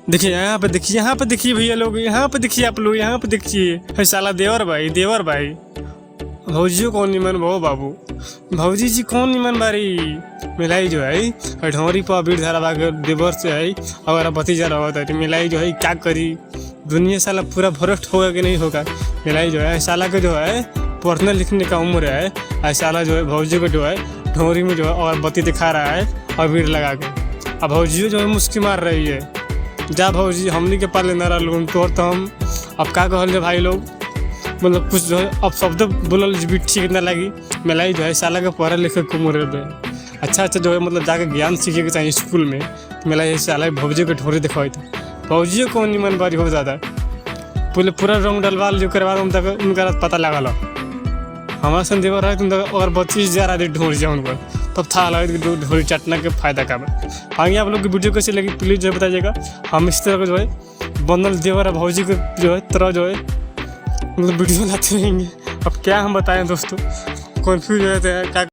देखिए यहाँ पे देखिए भैया लोग, यहाँ पे देखिए आप लोग, यहाँ पे देखिए साला देवर भाई भौजी कौन निमन बहु बाबू, भौजी जी कौन निमन बारी मिलाई जो है ढोरी पर अबीर धरा के देवर से है अगर भतीजा रहा तो मिलाई जो है क्या करी दुनिया साला पूरा भ्रष्ट होगा कि नहीं होगा। मिलाई जो है साला के जो है पढ़ने लिखने का उम्र है, साला जो है भौजी को जो है ढोरी में जो है और बत्ती दिखा रहा है अबीर लगा के। अब भौजी जो है मुस्की मार रही है, जा भौजी हमनी के पाले न रहा तोर तो हम अब क्या कहल भाई लोग, मतलब कुछ जो है अब शब्द बोलल भी ठीक ना लगी। मिलाई जो है साला के पढ़े लिखे को उम्र में अच्छा जो है मतलब जाके ज्ञान सीखे के चाहिए स्कूल में। मिलाई साला भौजी के ढोरी दिखाई था, भौजी कौन निमन बारी हो ज़्यादा बोले पूरा रंग डलवा जो करवा तक उनका पता लगा लो हमारा संदेवर है तुम और 25,000 आदमी ढोर जाए उनको तब था लगा कि ढोरी चटना के फायदा का आगे। आप लोग की वीडियो कैसी लगी प्लीज़ जो बताइएगा। हम इस तरह का जो है बंदल देवर भौजी के जो है तरह जो है मतलब वीडियो लाते रहेंगे। अब क्या हम बताएं दोस्तों, कन्फ्यूज हो जाते हैं क्या।